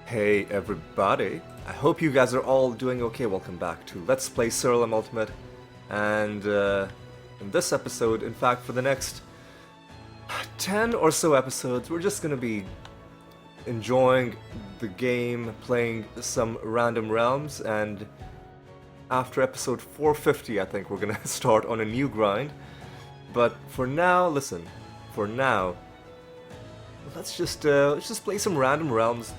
Hey everybody, I hope you guys are all doing okay. Welcome back to Let's Play Siralim Ultimate. And in this episode, in fact for the next 10 or so episodes, we're just gonna be enjoying the game, playing some random realms, and after episode 450 I think we're gonna start on a new grind. But for now, listen, for now, let's just play some random realms.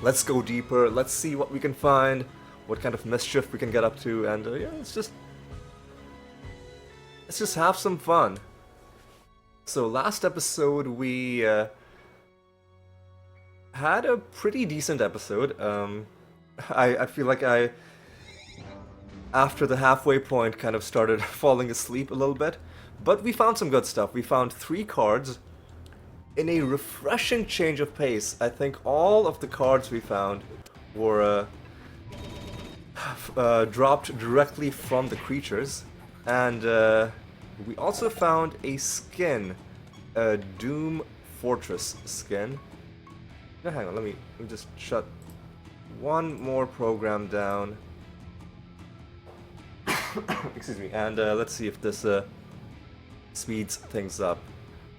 Let's go deeper, let's see what we can find, what kind of mischief we can get up to, and yeah, let's just have some fun. So last episode we had a pretty decent episode. I feel like after the halfway point, kind of started falling asleep a little bit, but we found some good stuff. We found 3 cards. In a refreshing change of pace, I think all of the cards we found were dropped directly from the creatures, and we also found a skin, a Doom Fortress skin. Now, hang on, let me just shut one more program down. Excuse me, and let's see if this speeds things up.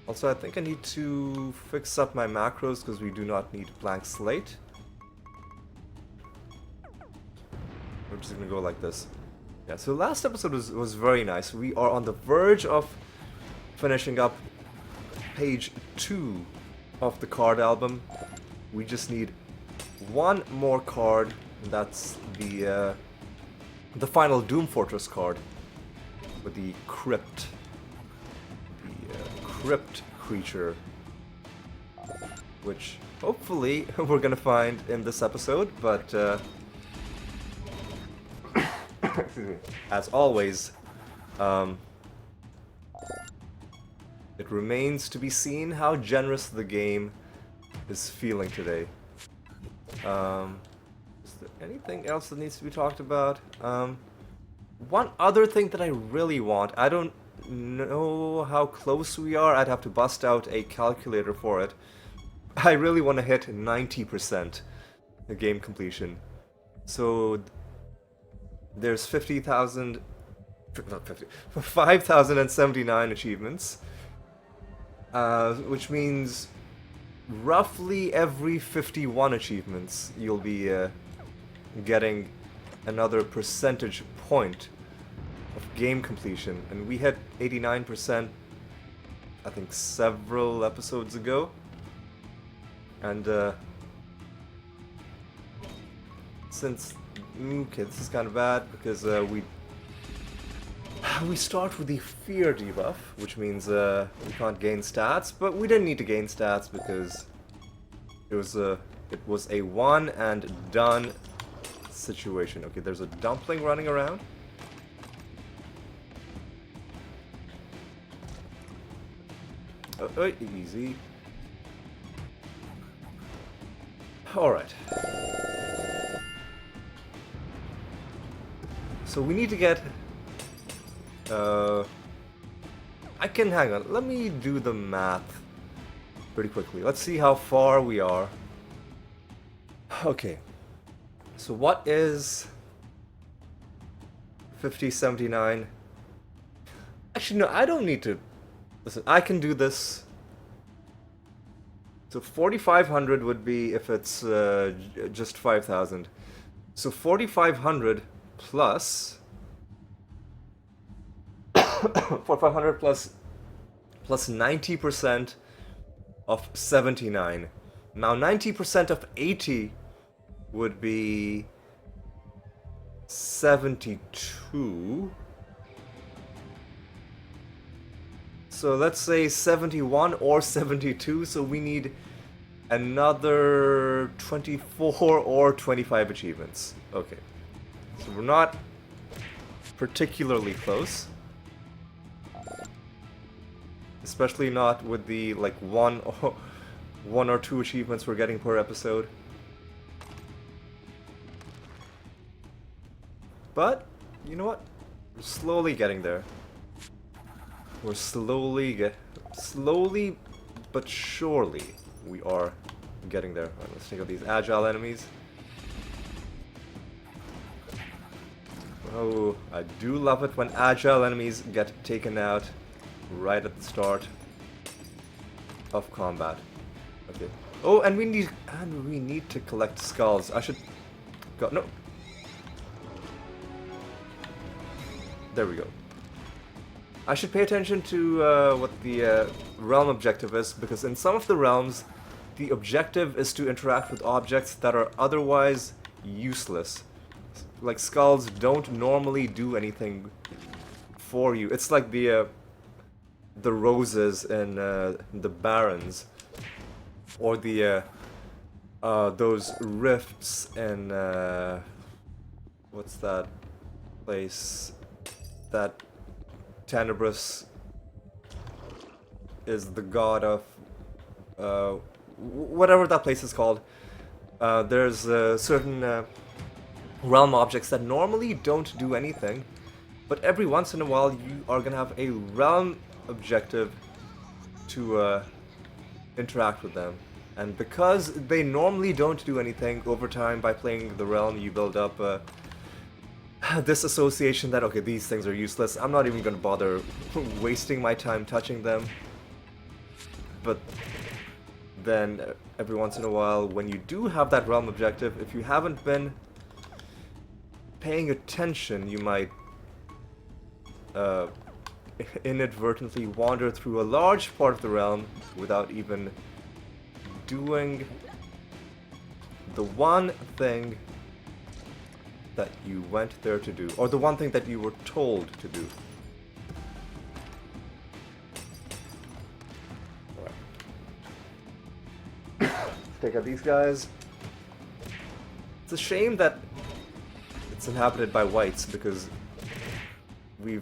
Also, I think I need to fix up my macros because we do not need blank slate. We're just gonna go like this. Yeah, so last episode was very nice. We are on the verge of finishing up page 2 of the card album. We just need one more card, and that's the final Doom Fortress card with the Crypt. Crypt creature, which hopefully we're gonna find in this episode, but as always, it remains to be seen how generous the game is feeling today. Is there anything else that needs to be talked about? One other thing that I really want, I don't know how close we are. I'd have to bust out a calculator for it. I really want to hit 90% the game completion. So there's 50,000, not 50, 5,079 achievements, which means roughly every 51 achievements you'll be getting another percentage point of game completion, and we hit 89% I think several episodes ago, and since okay, this is kind of bad because we start with the fear debuff, which means we can't gain stats, but we didn't need to gain stats because it was a one and done situation. Okay, there's a dumpling running around. Easy. Alright. So we need to get... I can... hang on. Let me do the math pretty quickly. Let's see how far we are. Okay. So what is 5079? Actually, no, I don't need to... Listen, I can do this. So 4,500 would be if it's just 5,000. So 4,500 plus 4,500 plus 90% of 79. Now 90% of 80 would be 72. So let's say 71 or 72, so we need another 24 or 25 achievements. Okay. So we're not particularly close. Especially not with the like one or two achievements we're getting per episode. But, you know what? We're slowly getting there. We're slowly but surely we are getting there. Alright, let's take out these agile enemies. Oh, I do love it when agile enemies get taken out right at the start of combat. Okay. Oh, and we need to collect skulls. I should go. No. There we go. I should pay attention to what the realm objective is, because in some of the realms, the objective is to interact with objects that are otherwise useless. Like skulls don't normally do anything for you. It's like the roses in the barrens, or the those rifts in what's that place that Tenebrous is the god of, whatever that place is called. There's certain realm objects that normally don't do anything, but every once in a while you are gonna have a realm objective to interact with them. And because they normally don't do anything, over time by playing the realm you build up this association that, okay, these things are useless, I'm not even gonna bother wasting my time touching them. But then every once in a while, when you do have that realm objective, if you haven't been paying attention, you might inadvertently wander through a large part of the realm without even doing the one thing that you went there to do, or the one thing that you were told to do. Alright. Let's take out these guys. It's a shame that it's inhabited by whites, because we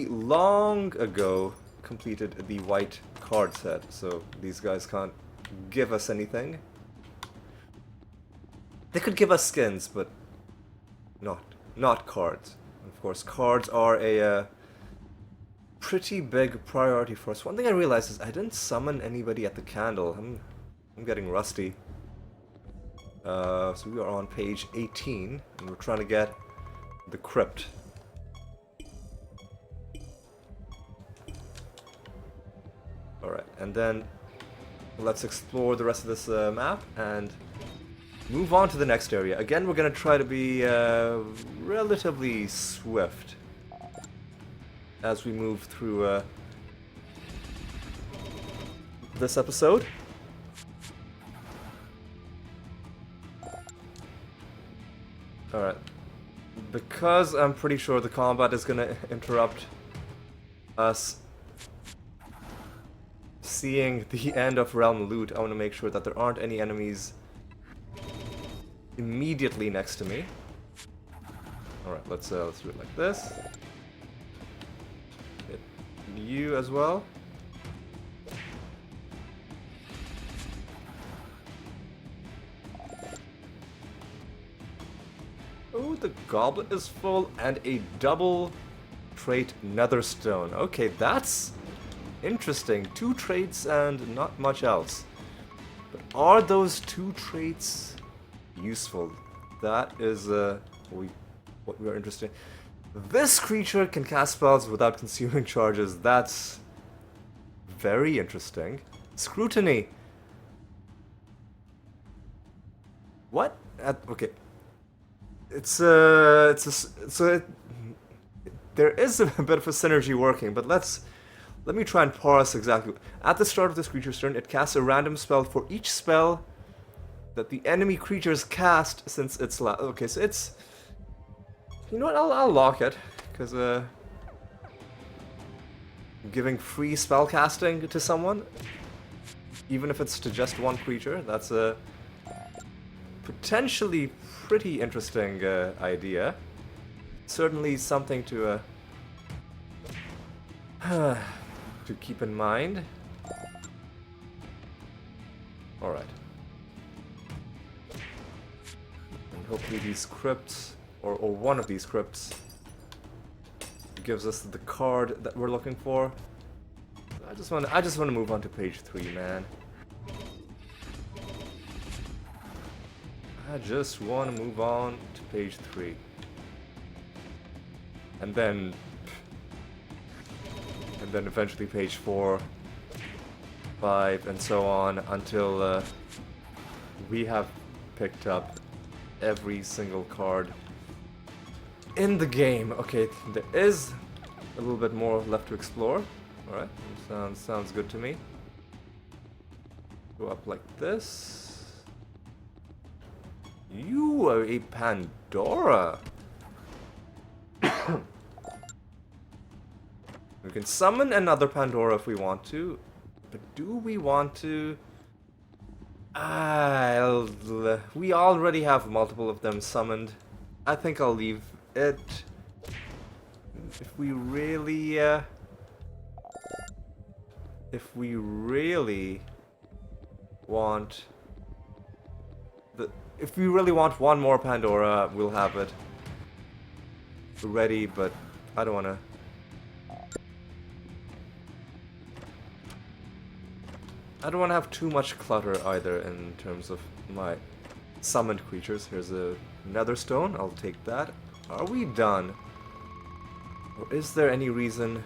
long ago completed the white card set, so these guys can't give us anything. They could give us skins, but not cards. Of course, cards are a pretty big priority for us. One thing I realized is I didn't summon anybody at the candle. I'm getting rusty. So we are on page 18, and we're trying to get the crypt. Alright, and then let's explore the rest of this map and move on to the next area. Again, we're going to try to be relatively swift as we move through this episode. Alright. Because I'm pretty sure the combat is going to interrupt us seeing the end of Realm Loot, I want to make sure that there aren't any enemies immediately next to me. Alright, let's do it like this. Hit you as well. Oh, the goblet is full, and a double trait Nether Stone. Okay, that's interesting. 2 traits and not much else. But are those 2 traits useful? That is what we are interested in. This creature can cast spells without consuming charges. That's very interesting. Scrutiny. What? Okay. There is a bit of a synergy working, but let me try and parse exactly. At the start of this creature's turn, it casts a random spell for each spell that the enemy creatures cast since its last. Okay, so it's. You know what? I'll lock it, because giving free spell casting to someone, even if it's to just one creature, that's a potentially pretty interesting idea. Certainly something to keep in mind. Alright. And hopefully these crypts, or one of these crypts, gives us the card that we're looking for. I just want to move on to page 3, man. I just want to move on to page 3. And then eventually page 4, 5, and so on until we have picked up every single card in the game. Okay, there is a little bit more left to explore. Alright, sounds good to me. Go up like this. You are a Pandora. We can summon another Pandora if we want to, but do we want to? We already have multiple of them summoned. I think I'll leave it. If we really want one more Pandora, we'll have it ready, but I don't wanna. I don't want to have too much clutter either in terms of my summoned creatures. Here's a Nether Stone, I'll take that. Are we done? Or is there any reason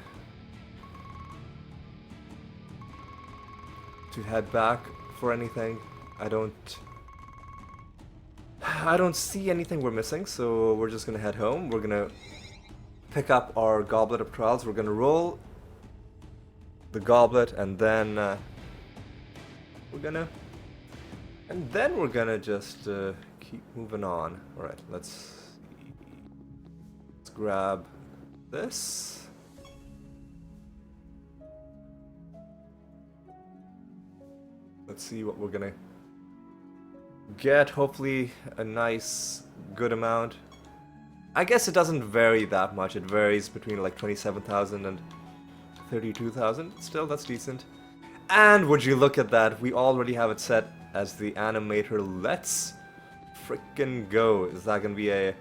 to head back for anything? I don't see anything we're missing, so we're just gonna head home. We're gonna pick up our Goblet of Trials. We're gonna roll the goblet, and then we're gonna just keep moving on. Alright, let's grab this. Let's see what we're gonna get. Hopefully a nice, good amount. I guess it doesn't vary that much. It varies between like 27,000 and 32,000. Still, that's decent. And would you look at that, we already have it set as the animator. Let's frickin' go. Is that gonna be a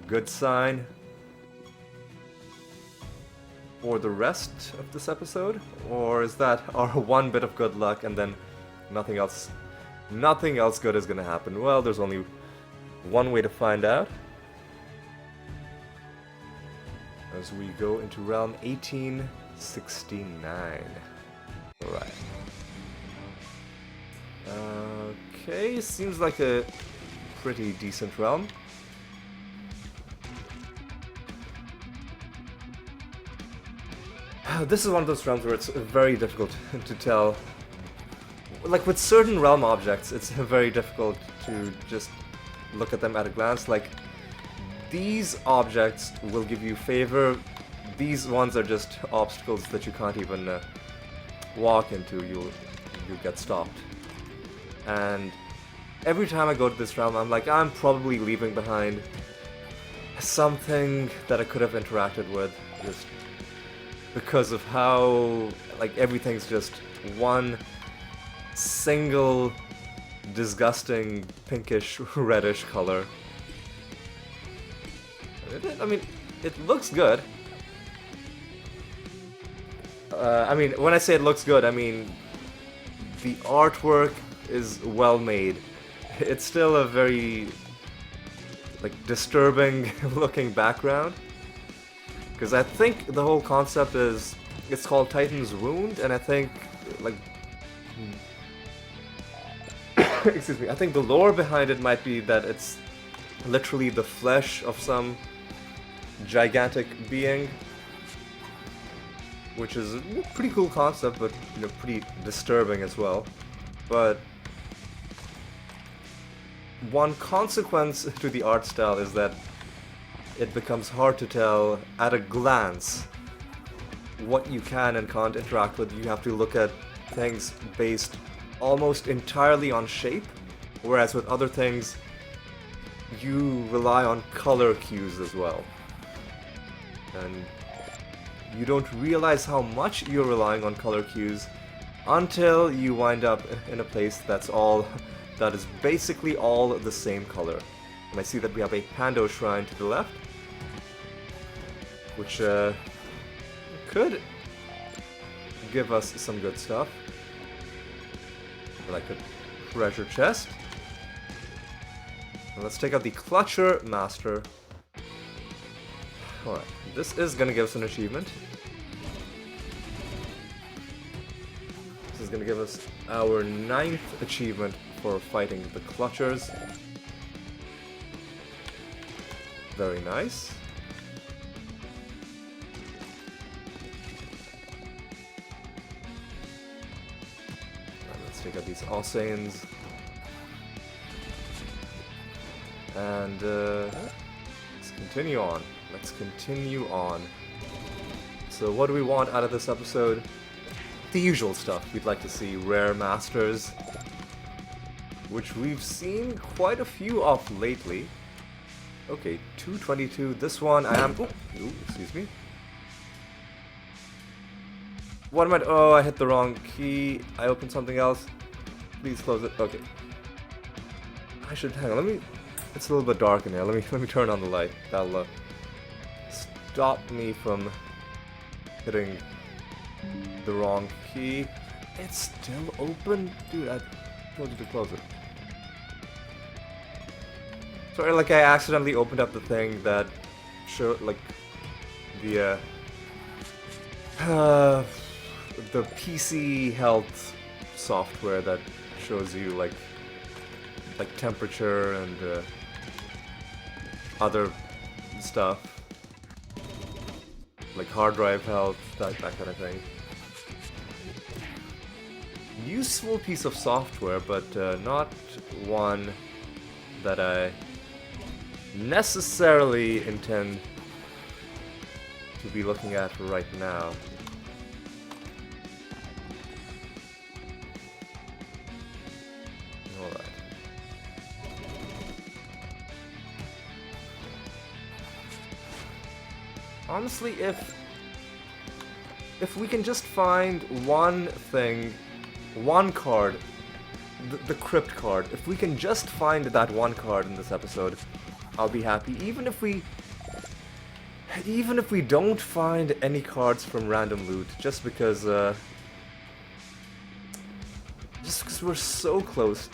good sign for the rest of this episode? Or is that our one bit of good luck and then nothing else good is gonna happen? Well, there's only one way to find out. As we go into realm 1869. Alright. Okay, seems like a pretty decent realm. This is one of those realms where it's very difficult to tell. Like with certain realm objects, it's very difficult to just look at them at a glance. Like, these objects will give you favor. These ones are just obstacles that you can't even walk into. You'll get stopped. And every time I go to this realm, I'm like, I'm probably leaving behind something that I could have interacted with, just because of how, like, everything's just one single disgusting pinkish reddish color. I mean, it looks good. I mean, when I say it looks good, I mean the artwork is well made. It's still a very, like, disturbing looking background. Because I think the whole concept is, it's called Titan's Wound, and I think, like, excuse me, I think the lore behind it might be that it's literally the flesh of some gigantic being, which is a pretty cool concept, but, you know, pretty disturbing as well. But one consequence to the art style is that it becomes hard to tell at a glance what you can and can't interact with. You have to look at things based almost entirely on shape, whereas with other things you rely on color cues as well. And you don't realize how much you're relying on color cues until you wind up in a place that is basically all the same color. And I see that we have a Pando Shrine to the left, which could give us some good stuff, like a treasure chest. Let's take out the Clutcher Master. Alright, this is gonna give us an achievement. This is gonna give us our 9th achievement for fighting the Clutchers. Very nice. Let's take out these Alsains. And let's continue on. Let's continue on. So what do we want out of this episode? The usual stuff. We'd like to see rare masters, which we've seen quite a few of lately. Okay, 222. This one I am... Ooh, excuse me. What am I... Oh, I hit the wrong key. I opened something else. Please close it. Okay. I should... Hang on, let me... It's a little bit dark in here. Let me turn on the light. That'll stop me from hitting the wrong key. It's still open? Dude, I told you to close it. Sorry, like I accidentally opened up the thing that showed like the PC health software that shows you like temperature and other stuff, like hard drive health, that kind of thing. Useful piece of software, but not one that I necessarily intend to be looking at right now. Alright. Honestly, if we can just find one thing, one card, the crypt card, if we can just find that one card in this episode, I'll be happy. Even if we don't find any cards from random loot, just because we're so close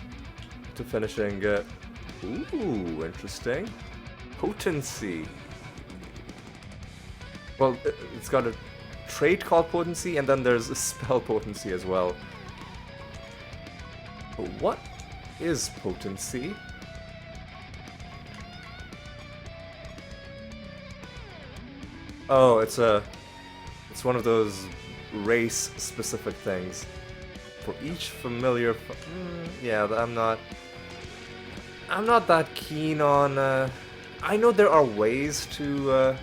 to finishing. Ooh, interesting. Potency. Well, it's got a trait called Potency, and then there's a spell Potency as well. But what is Potency? Oh, it's one of those race-specific things. For each familiar... yeah, I'm not that keen on... I know there are ways to...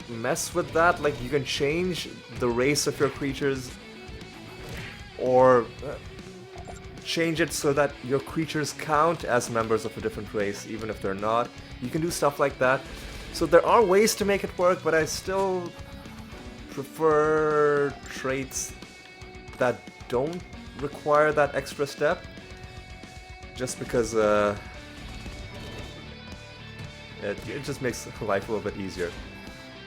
mess with that, like you can change the race of your creatures or change it so that your creatures count as members of a different race even if they're not. You can do stuff like that. So there are ways to make it work, but I still prefer traits that don't require that extra step, just because it just makes life a little bit easier.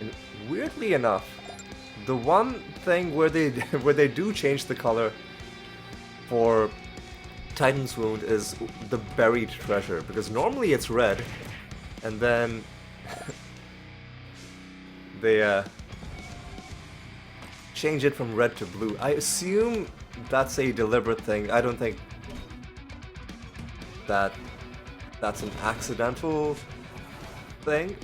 And weirdly enough, the one thing where they do change the color for Titan's Wound is the buried treasure, because normally it's red, and then they change it from red to blue. I assume that's a deliberate thing. I don't think that's an accidental thing.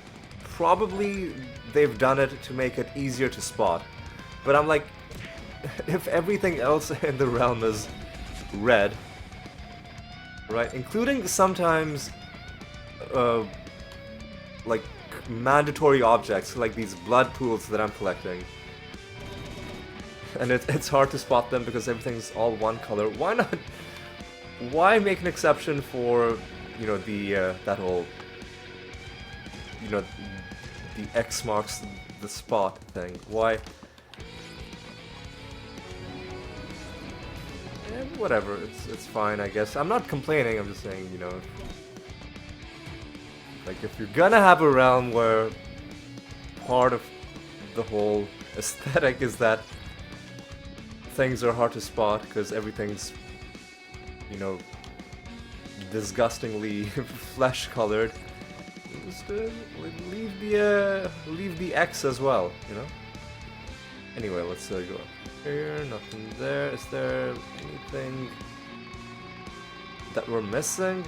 Probably they've done it to make it easier to spot. But I'm like, if everything else in the realm is red, right, including sometimes like mandatory objects like these blood pools that I'm collecting, and it's hard to spot them because everything's all one color. Why not? Why make an exception for, you know, the that whole, you know, the X marks the spot thing? Why? And whatever, it's fine, I guess. I'm not complaining, I'm just saying, you know, like if you're gonna have a realm where part of the whole aesthetic is that things are hard to spot because everything's you know, disgustingly flesh-colored. Just leave the X as well, you know. Anyway, let's go up here. Nothing there. Is there anything that we're missing?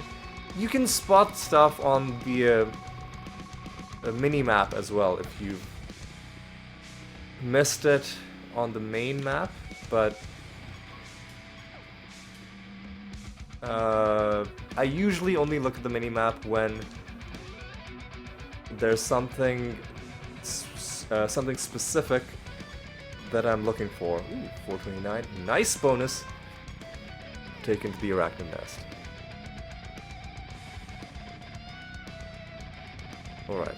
You can spot stuff on the mini map as well if you've missed it on the main map, but I usually only look at the mini map when there's something specific that I'm looking for. Ooh, 429. Nice bonus. Taken to the arachnid nest. Alright.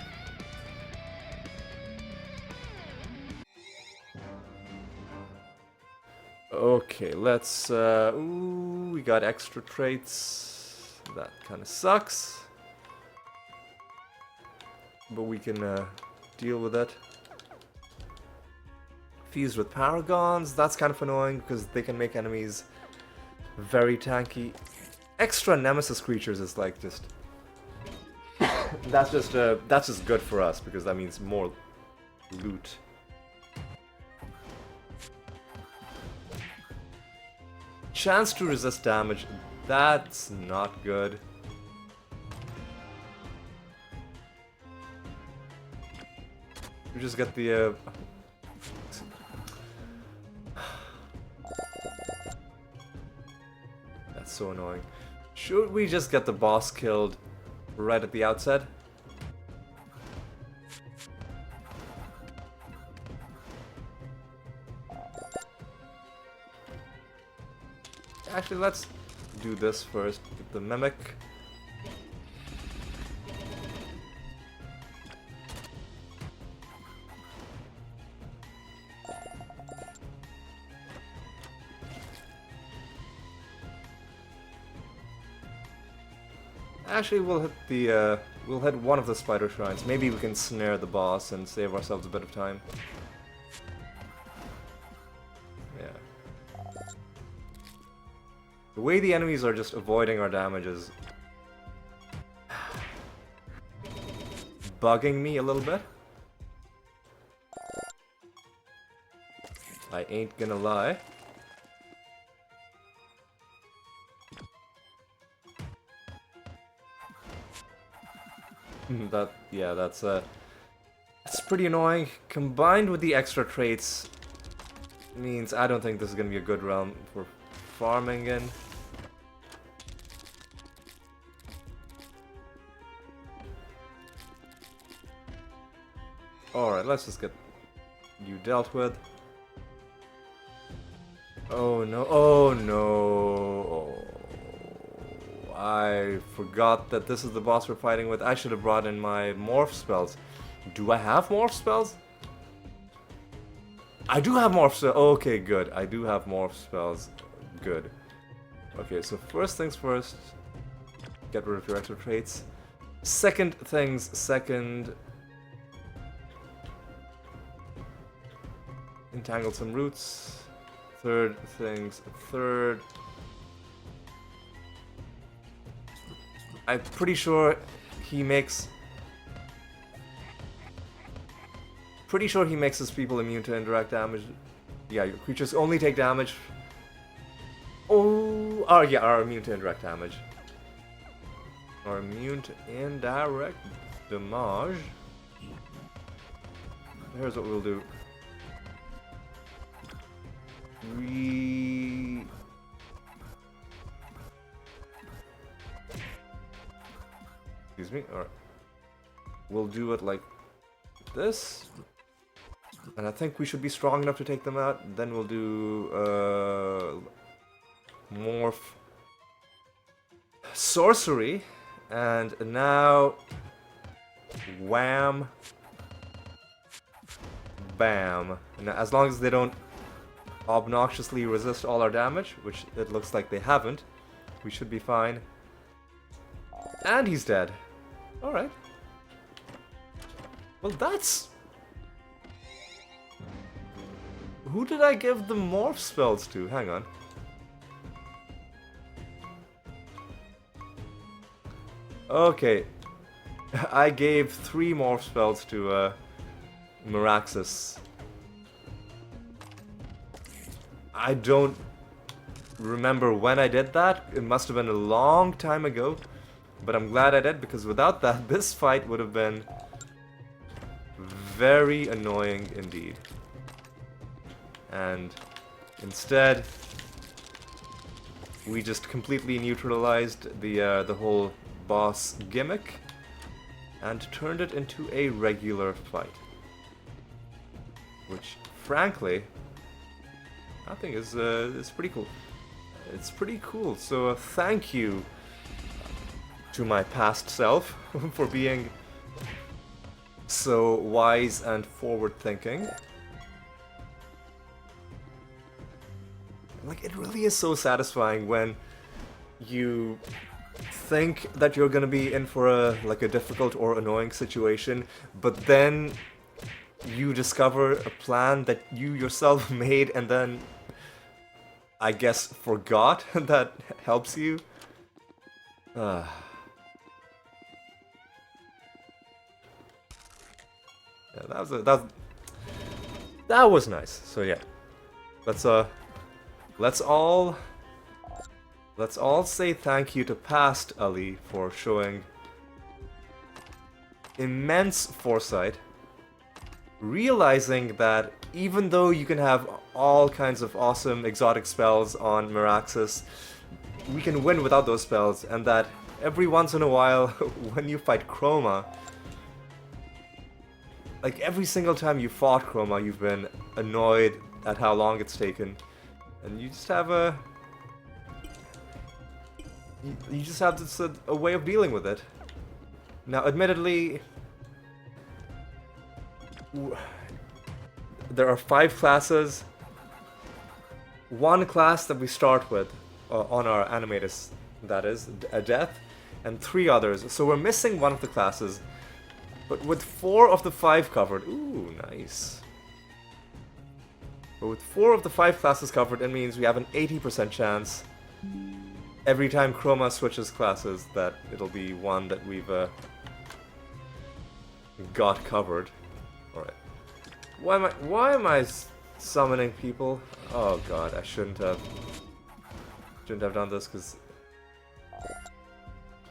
Okay, let's, ooh, we got extra traits. That kind of sucks. But we can, deal with it. Fused with paragons, that's kind of annoying because they can make enemies very tanky. Extra nemesis creatures is like just... that's just good for us because that means more loot. Chance to resist damage, that's not good. We just get the that's so annoying. Should we just get the boss killed right at the outset? Actually, let's do this first. Get the mimic. Actually, we'll hit the we'll hit one of the spider shrines. Maybe we can snare the boss and save ourselves a bit of time. Yeah. The way the enemies are just avoiding our damage is bugging me a little bit. I ain't gonna lie. That's pretty annoying. Combined with the extra traits means I don't think this is gonna be a good realm for farming in. Alright, let's just get you dealt with. Oh no, oh no. Oh, I forgot that this is the boss we're fighting with. I should have brought in my morph spells. Do I have morph spells? I do have morph spells. Okay, good. I do have morph spells. Good. Okay, so first things first. Get rid of your extra traits. Second things second. Entangle some roots. Third things third. I'm pretty sure he makes... his people immune to indirect damage. Yeah, your creatures only take damage. Oh yeah, are immune to indirect damage. Are immune to indirect damage. Here's what we'll do. Excuse me? Alright. We'll do it like this. And I think we should be strong enough to take them out. Then we'll do morph sorcery. And now wham bam. And as long as they don't obnoxiously resist all our damage, which it looks like they haven't, we should be fine. And he's dead. Alright. Well, that's... Who did I give the morph spells to? Hang on. Okay. I gave 3 morph spells to Meraxis. I don't remember when I did that. It must have been a long time ago. But I'm glad I did, because without that, this fight would have been very annoying indeed. And instead, we just completely neutralized the whole boss gimmick and turned it into a regular fight. Which, frankly, I think is pretty cool. It's pretty cool. So thank you to my past self for being so wise and forward-thinking. Like, it really is so satisfying when you think that you're gonna be in for a difficult or annoying situation, but then you discover a plan that you yourself made and then, I guess, forgot that helps you. Yeah, that was nice. So yeah, let's all say thank you to past Ali for showing immense foresight, realizing that even though you can have all kinds of awesome exotic spells on Meraxis, we can win without those spells, and that every once in a while when you fight Chroma, like every single time you fought Chroma, you've been annoyed at how long it's taken, and you just have this a way of dealing with it. Now, admittedly, there are 5 classes. One class that we start with on our animatus, that is, a death, and 3 others. So we're missing one of the classes. But with 4 of the 5 covered, ooh, nice. But with 4 of the 5 classes covered, it means we have an 80% chance every time Chroma switches classes that it'll be one that we've got covered. Alright. Why am I summoning people? Oh god, I shouldn't have done this, because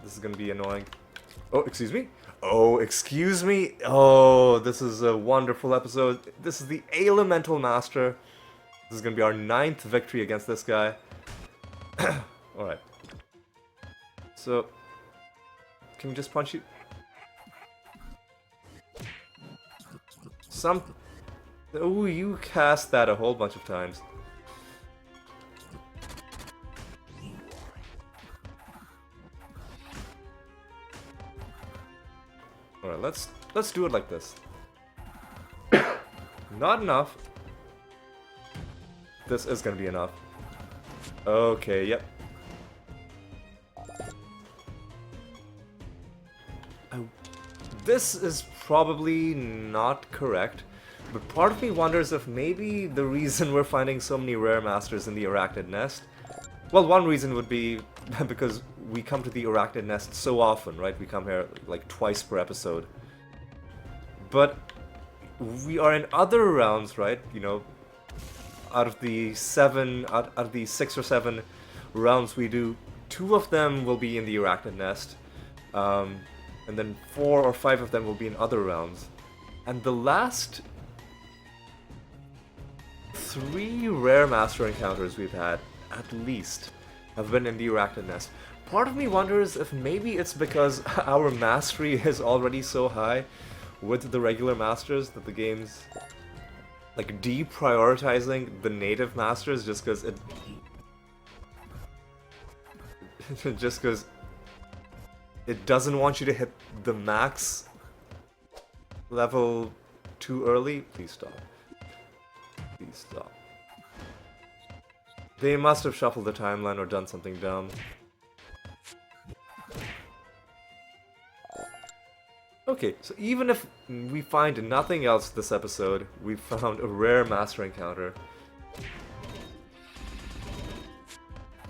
this is gonna be annoying. Oh, excuse me? Oh, excuse me? Oh, this is a wonderful episode. This is the Elemental Master. This is gonna be our 9th victory against this guy. Alright. So, can we just punch you? Oh, you cast that a whole bunch of times. Alright, let's do it like this. Not enough. This is gonna be enough. Okay, yep. This is probably not correct, but part of me wonders if maybe the reason we're finding so many rare masters in the Arachnid Nest... Well, one reason would be because we come to the Arachnid Nest so often, right? We come here like twice per episode. But we are in other realms, right? You know, out of the 6 or 7 realms we do, 2 of them will be in the Arachnid Nest. And then 4 or 5 of them will be in other realms. And the last 3 rare master encounters we've had, at least, have been in the Arachnid Nest. Part of me wonders if maybe it's because our mastery is already so high with the regular masters that the game's like deprioritizing the native masters just because it... just because it doesn't want you to hit the max level too early. Please stop. Please stop. They must have shuffled the timeline or done something dumb. Okay, so even if we find nothing else this episode, we've found a rare master encounter.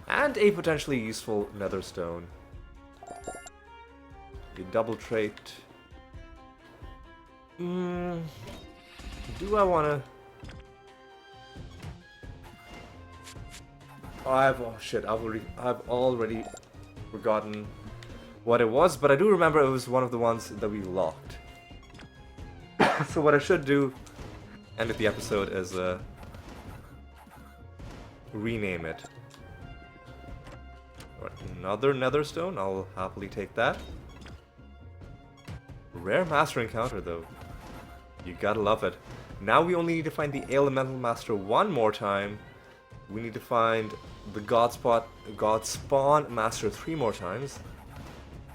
And a potentially useful Nether Stone. A double trait. Do I wanna... Oh shit, I've already forgotten what it was, but I do remember it was one of the ones that we locked. So what I should do, end of the episode, is rename it. Alright, another Nether Stone, I'll happily take that. Rare Master encounter though. You gotta love it. Now we only need to find the Elemental Master one more time. We need to find the God Spawn Master 3 more times.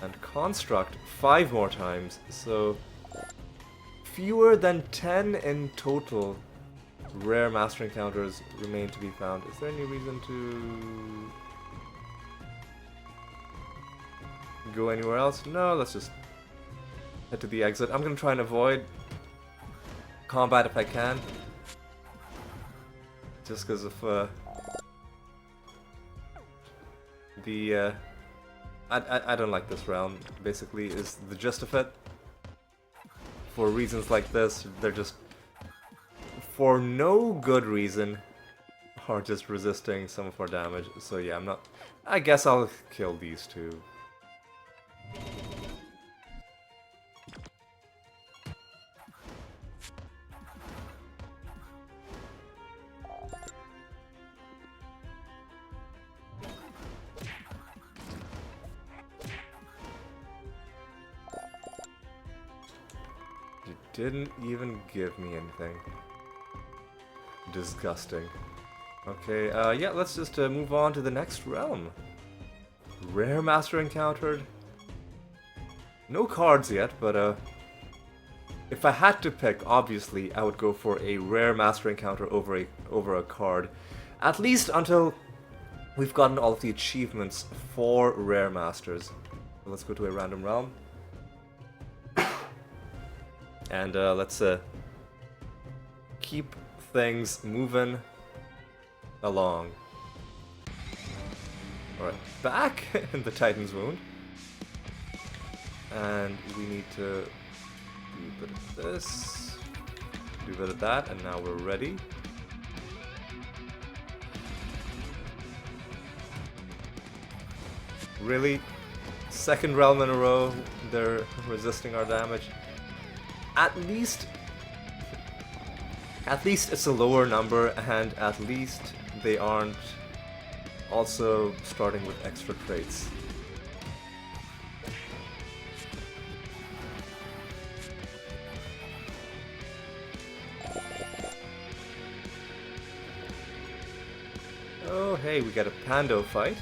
And Construct 5 more times. So fewer than 10 in total rare Master encounters remain to be found. Is there any reason to go anywhere else? No, let's just head to the exit. I'm gonna try and avoid combat if I can. Just because of I don't like this realm, basically, is the gist of it. For reasons like this, they're just, for no good reason, are just resisting some of our damage. So yeah, I guess I'll kill these two. Didn't even give me anything. Disgusting. Okay, yeah, let's just move on to the next realm. Rare Master encountered. No cards yet, but if I had to pick, obviously, I would go for a Rare Master encounter over a card. At least until we've gotten all of the achievements for Rare Masters. So let's go to a random realm. And let's keep things moving along. Alright, back in the Titan's Wound. And we need to do a bit of this, do a bit of that, and now we're ready. Really? Second realm in a row, they're resisting our damage. At least it's a lower number, and at least they aren't also starting with extra traits. Oh hey, we got a Pando fight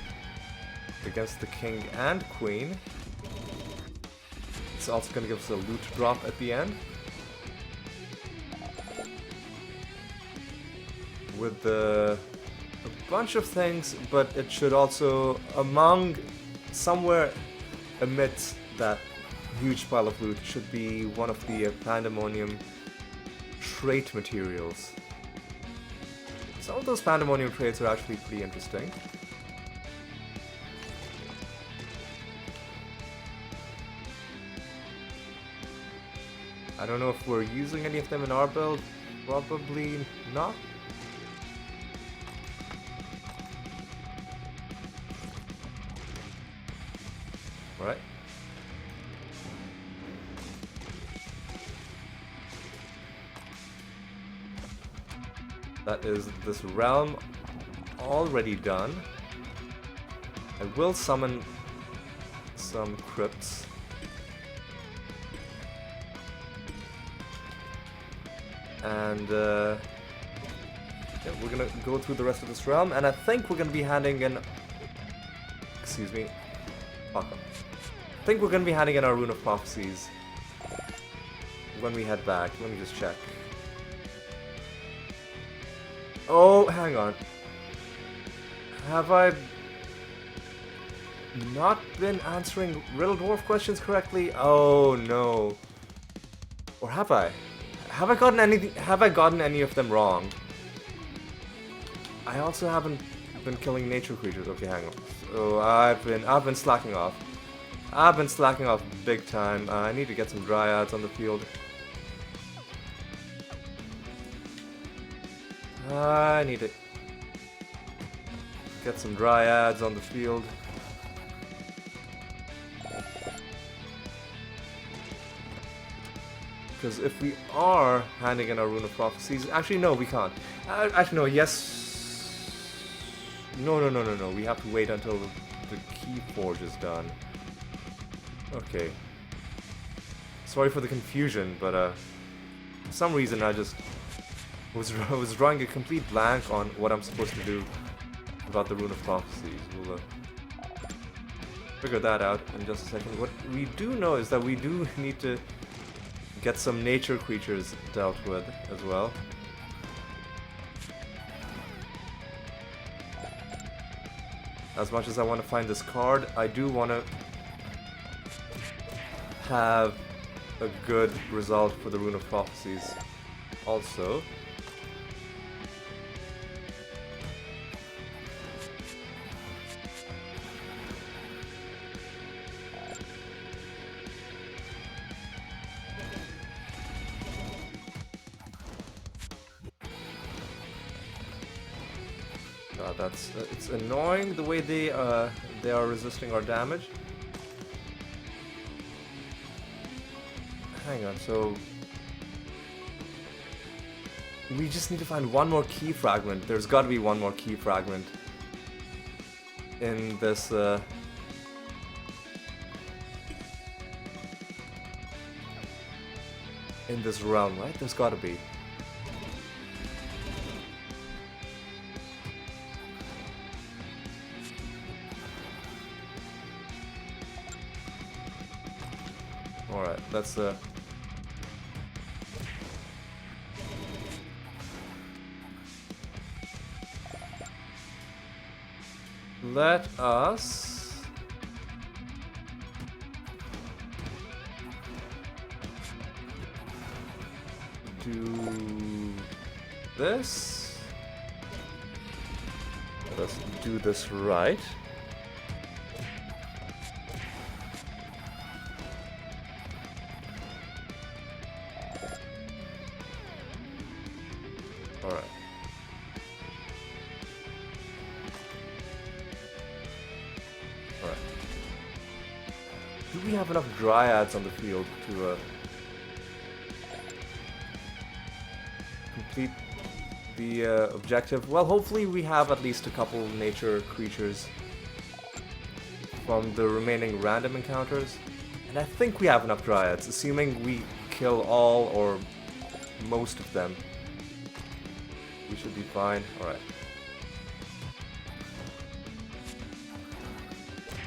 against the King and Queen. It's also going to give us a loot drop at the end. With a bunch of things, but it should also, somewhere amidst that huge pile of loot, should be one of the Pandemonium trait materials. Some of those Pandemonium traits are actually pretty interesting. I don't know if we're using any of them in our build. Probably not. Alright. That is this realm already done. I will summon some crypts. And yeah, we're gonna go through the rest of this realm, and I think we're gonna be handing in. Excuse me. Fuck up. I think we're gonna be handing in our Rune of Prophecies when we head back. Let me just check. Oh, hang on. Have I not been answering Riddle Dwarf questions correctly? Oh no. Or have I? Have I gotten any of them wrong? I also haven't been killing nature creatures. Okay, hang on. So I've been slacking off. I've been slacking off big time. I need to get some dryads on the field. I need to get some dryads on the field. Because if we are handing in our Rune of Prophecies... Actually, no, we can't. Actually, no, yes... No. We have to wait until the Key Forge is done. Okay. Sorry for the confusion, but for some reason I just was drawing a complete blank on what I'm supposed to do about the Rune of Prophecies. We'll figure that out in just a second. What we do know is that we do need to get some nature creatures dealt with as well. As much as I want to find this card, I do want to have a good result for the Rune of Prophecies also. That's it's annoying the way they are resisting our damage. Hang on, so we just need to find one more key fragment. There's got to be one more key fragment in this realm, right? There's got to be. Alright, let's let us do this. Let us do this right. Alright. Alright. Do we have enough dryads on the field to complete the objective? Well, hopefully we have at least a couple nature creatures from the remaining random encounters. And I think we have enough dryads, assuming we kill all or most of them. We should be fine. Alright.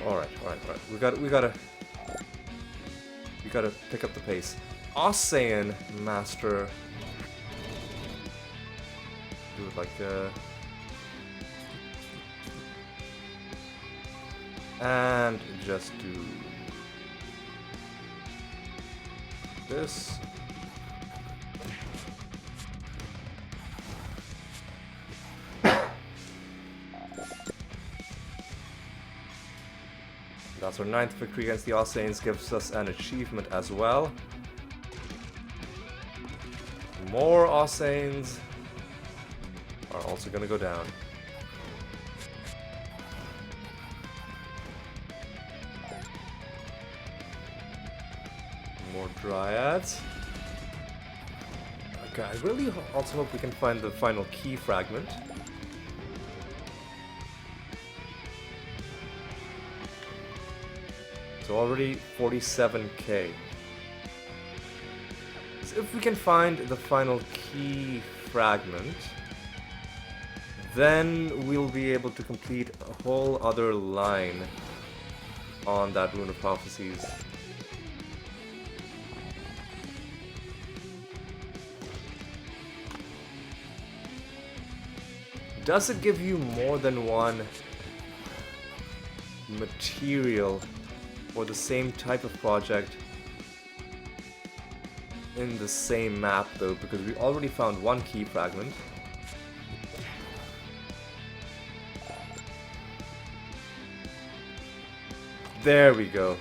Alright. We gotta pick up the pace. Ossian Master. Do it like and just do this. That's our 9th victory against the Ossians, gives us an achievement as well. More Ossians are also gonna go down. More dryads. Okay, I really also hope we can find the final key fragment. So already 47k. So if we can find the final key fragment, then we'll be able to complete a whole other line on that Rune of Prophecies. Does it give you more than one material for the same type of project in the same map though? Because we already found one key fragment. There we go.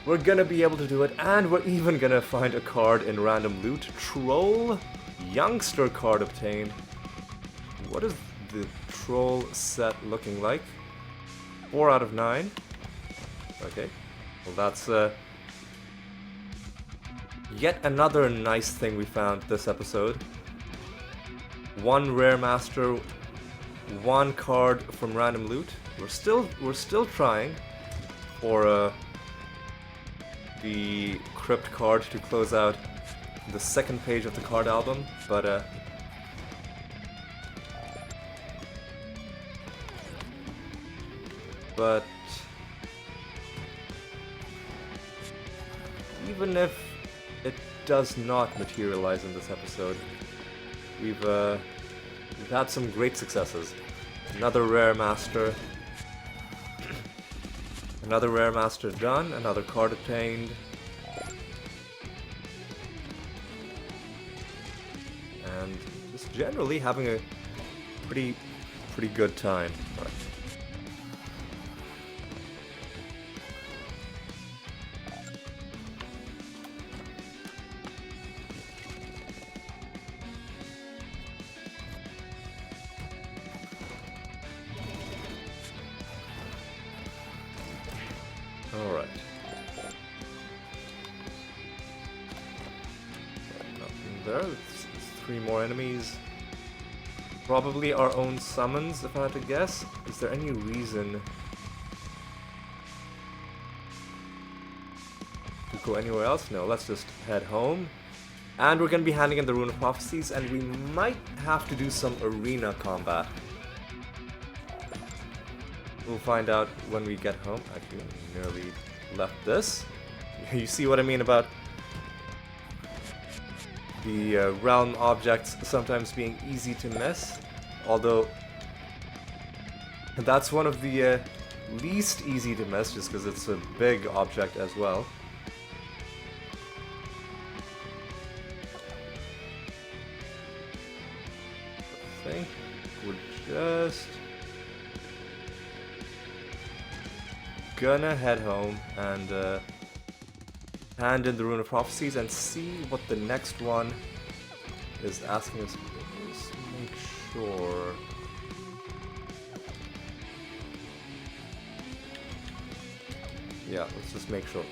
we're gonna be able to do it, and we're even gonna find a card in random loot. Troll Youngster card obtained. What is the troll set looking like? 4 out of 9. Okay, well that's yet another nice thing we found this episode. 1 rare master, 1 card from random loot. We're still trying for the crypt card to close out the second page of the card album, but even if it does not materialize in this episode, we've had some great successes. Another rare master. Another rare master done, another card obtained. And just generally having a pretty good time. All right. Alright. Nothing there. It's 3 more enemies. Probably our own summons, if I had to guess. Is there any reason to go anywhere else? No, let's just head home. And we're going to be handing in the Rune of Prophecies, and we might have to do some arena combat. We'll find out when we get home. Actually, I nearly left this. You see what I mean about the realm objects sometimes being easy to miss? Although, that's one of the least easy to miss, just because it's a big object as well. I think we're just gonna head home and hand in the Rune of Prophecies and see what the next one is asking us to do. Let's make sure. Yeah, let's just make sure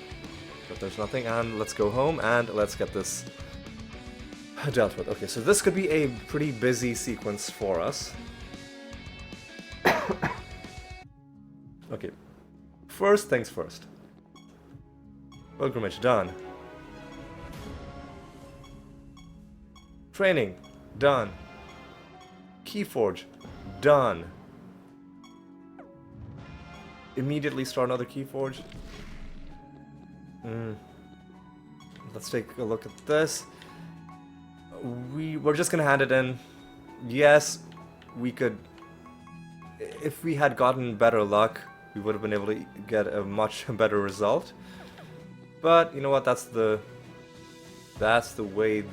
that there's nothing, and let's go home and let's get this dealt with. Okay, so this could be a pretty busy sequence for us. Okay. First things first. Pilgrimage done. Training done. Keyforge done. Immediately start another Keyforge. Let's take a look at this. We're just gonna hand it in. Yes, we could. If we had gotten better luck, we would have been able to get a much better result. But you know what? That's the way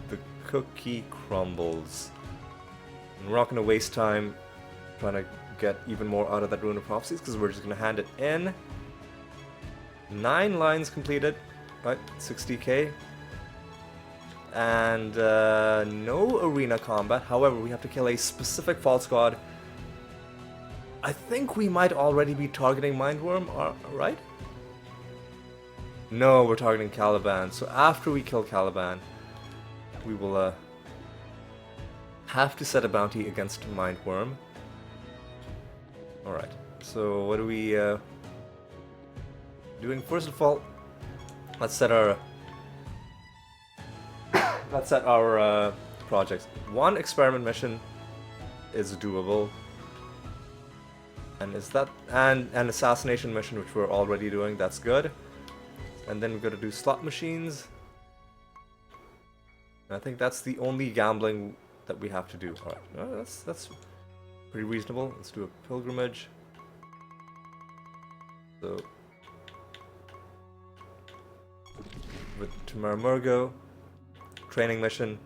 the cookie crumbles. And we're not going to waste time trying to get even more out of that Rune of Prophecies, because we're just going to hand it in. 9 lines completed, right? 60k. And no arena combat. However, we have to kill a specific false god. I think we might already be targeting Mindworm, right? No, we're targeting Caliban. So after we kill Caliban, we will have to set a bounty against Mindworm. Alright, so what are we doing? First of all, let's set our projects. 1 experiment mission is doable. And is that and an assassination mission, which we're already doing, that's good. And then we're gonna do slot machines. And I think that's the only gambling that we have to do. Alright, that's pretty reasonable. Let's do a pilgrimage. So with Tumarmurgo, training mission.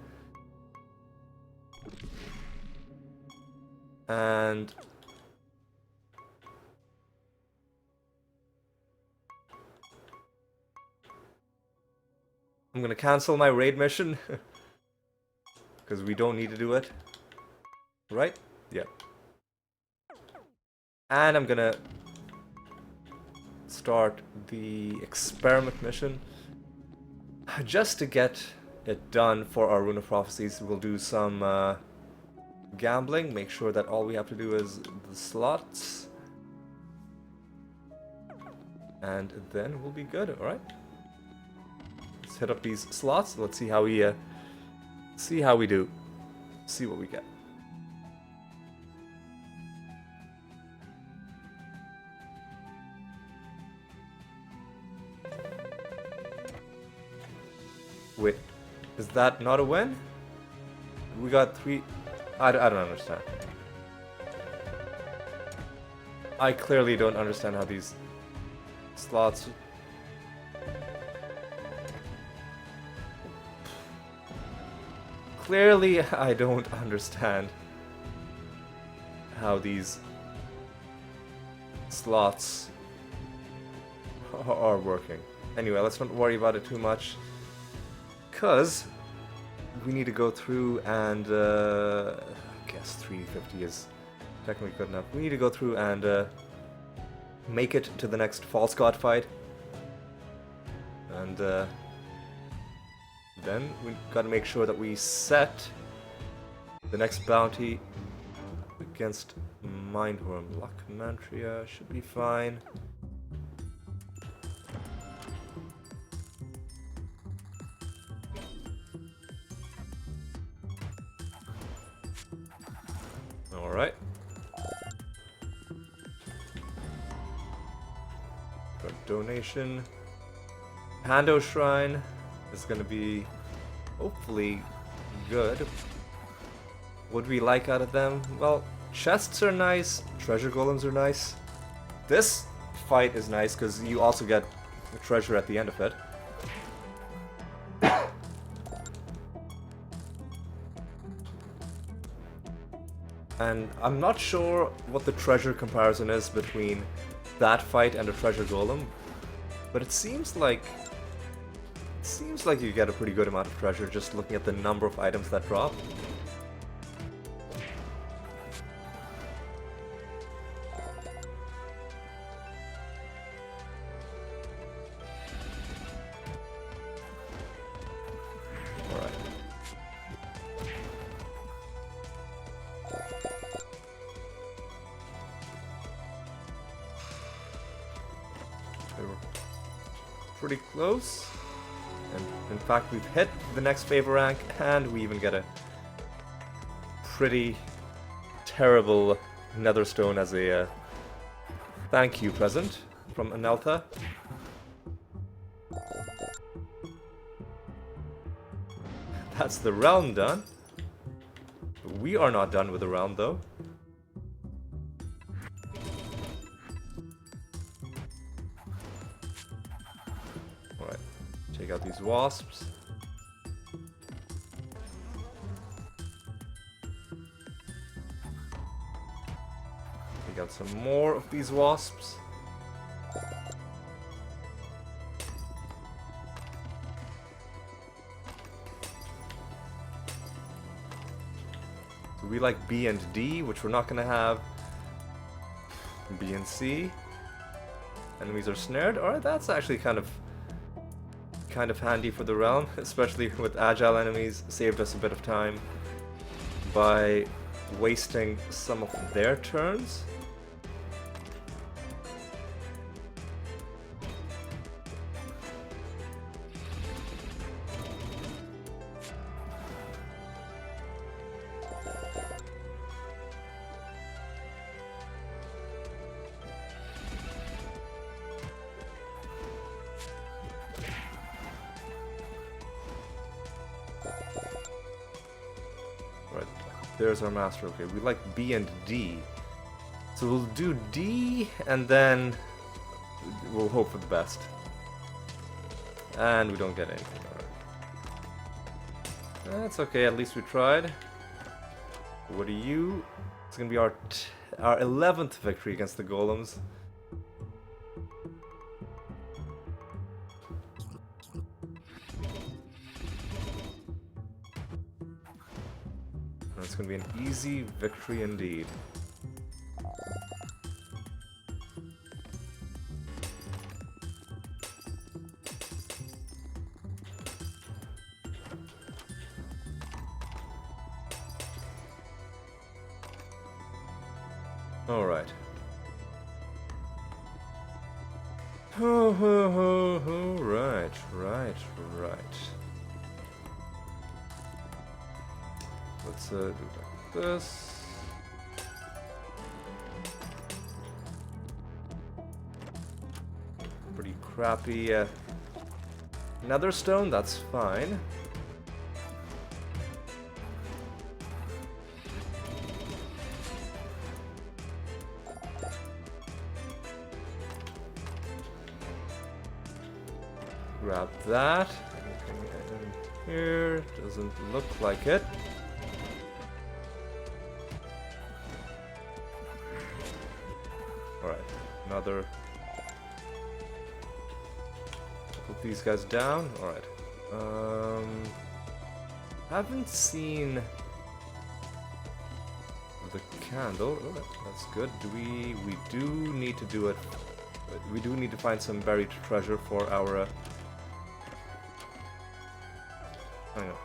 And I'm gonna cancel my raid mission. Because we don't need to do it. Right? Yeah. And I'm gonna start the experiment mission. Just to get it done for our Rune of Prophecies, we'll do some gambling. Make sure that all we have to do is the slots. And then we'll be good, alright? Let's hit up these slots. Let's see how we do. See what we get. Wait, is that not a win? We got 3... I don't understand. I clearly don't understand how these slots... Clearly, I don't understand how these slots are working. Anyway, let's not worry about it too much, because we need to go through and I guess 350 is technically good enough. We need to go through and make it to the next false god fight, and then we gotta make sure that we set the next bounty against Mindworm. Lachmantria should be fine. Alright. Donation. Pando Shrine is gonna be hopefully good. What do we like out of them? Well, chests are nice, treasure golems are nice. This fight is nice because you also get a treasure at the end of it. And I'm not sure what the treasure comparison is between that fight and a treasure golem, but it seems like you get a pretty good amount of treasure just looking at the number of items that drop. Alright. We were pretty close. And in fact, we've hit the next favor rank, and we even get a pretty terrible Nether Stone as a thank you present from Aneltha. That's the realm done. We are not done with the realm, though. Alright, take out these wasps. Take out some more of these wasps. So we like B and D, which we're not gonna have. B and C. Enemies are snared. Alright, that's actually kind of handy for the realm, especially with agile enemies. Saved us a bit of time by wasting some of their turns. There's our master. Okay, we like B and D. So we'll do D, and then we'll hope for the best. And we don't get anything. Alright. That's okay, at least we tried. What are you? It's gonna be our 11th victory against the golems. It's gonna be an easy victory indeed. Alright. Right. Let's do like this. Pretty crappy Nether Stone, that's fine. Grab that. Anything in here? Doesn't look like it. Alright, another. Put these guys down. Alright. Haven't seen the candle. Oh, that's good. We do need to do it. We do need to find some buried treasure for our hang on.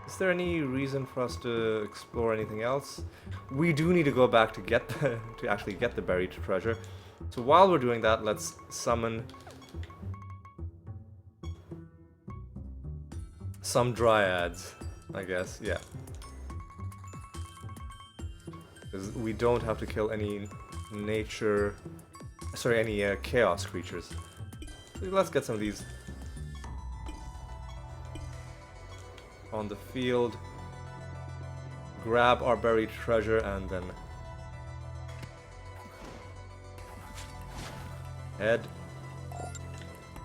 Is there any reason for us to explore anything else? We do need to go back to get to actually get the buried treasure. So while we're doing that, let's summon some dryads, I guess. Yeah. Because we don't have to kill any any chaos creatures. So let's get some of these on the field, grab our buried treasure, and then head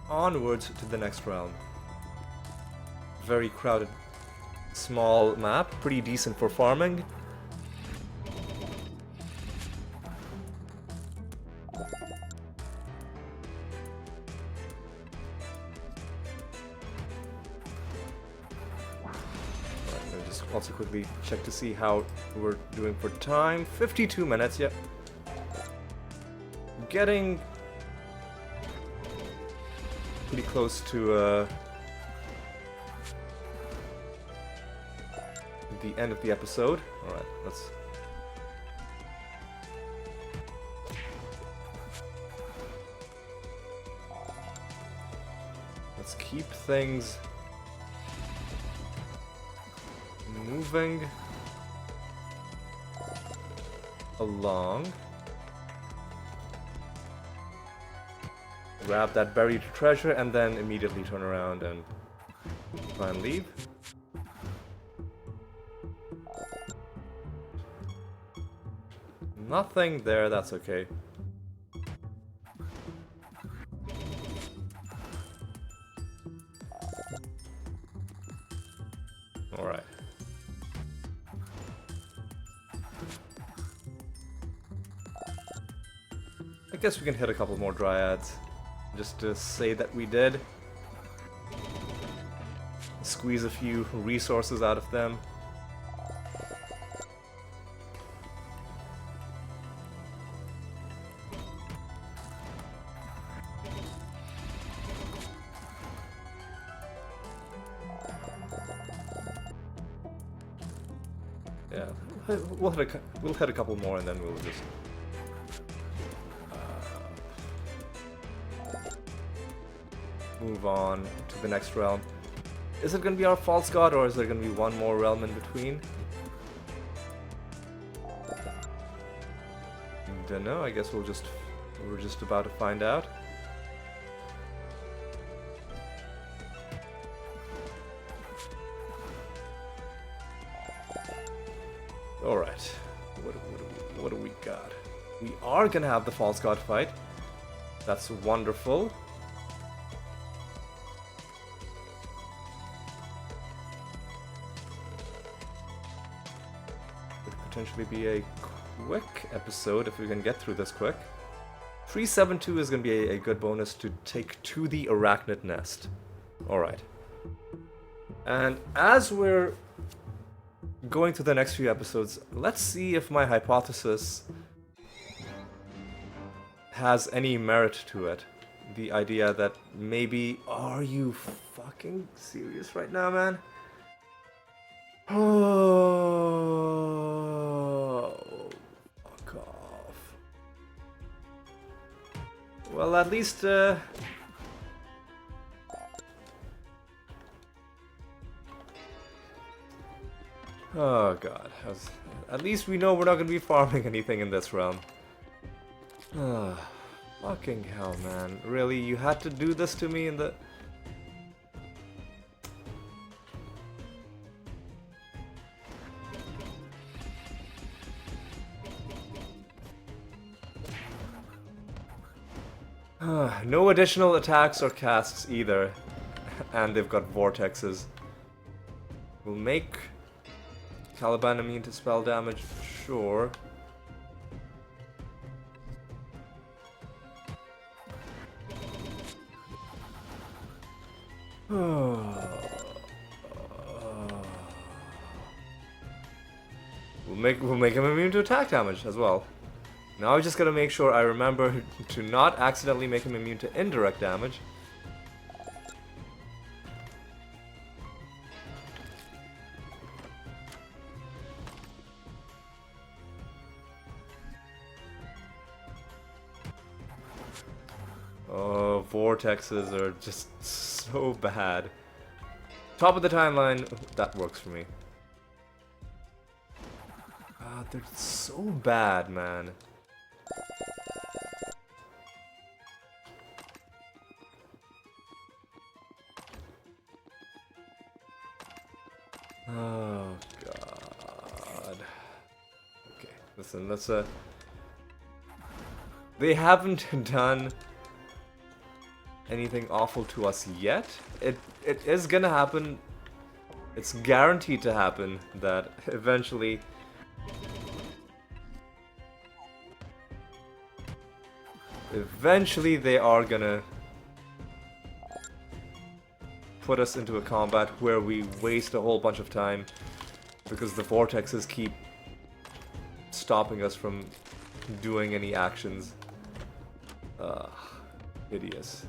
onwards to the next realm. Very crowded, small map, pretty decent for farming. Also quickly check to see how we're doing for time. 52 minutes, yep. Getting pretty close to the end of the episode. Alright, let's keep things moving along. Grab that buried treasure and then immediately turn around and try and leave. Nothing there, that's okay. Alright. I guess we can hit a couple more dryads, just to say that we did. Squeeze a few resources out of them. Yeah, we'll hit a couple more and then we'll just move on to the next realm. Is it going to be our false god, or is there going to be one more realm in between? Don't know. I guess we're just about to find out. All right. What do we got? We are going to have the false god fight. That's wonderful. Potentially be a quick episode if we can get through this quick. 372 is going to be a good bonus to take to the arachnid nest. Alright. And as we're going to the next few episodes, let's see if my hypothesis has any merit to it. The idea that maybe... Are you fucking serious right now, man? Oh, fuck off. Well, at least, oh god. At least we know we're not gonna be farming anything in this realm. Fucking hell, man. Really? You had to do this to me in the... No additional attacks or casts either. And they've got vortexes. We'll make Caliban immune to spell damage, sure. We'll make him immune to attack damage as well. Now I just gotta make sure I remember to not accidentally make him immune to indirect damage. Oh, vortexes are just so bad. Top of the timeline, that works for me. God, they're so bad, man. Oh god. Okay, listen, let's they haven't done anything awful to us yet. It is gonna happen. It's guaranteed to happen that eventually they are gonna put us into a combat where we waste a whole bunch of time because the vortexes keep stopping us from doing any actions. Hideous.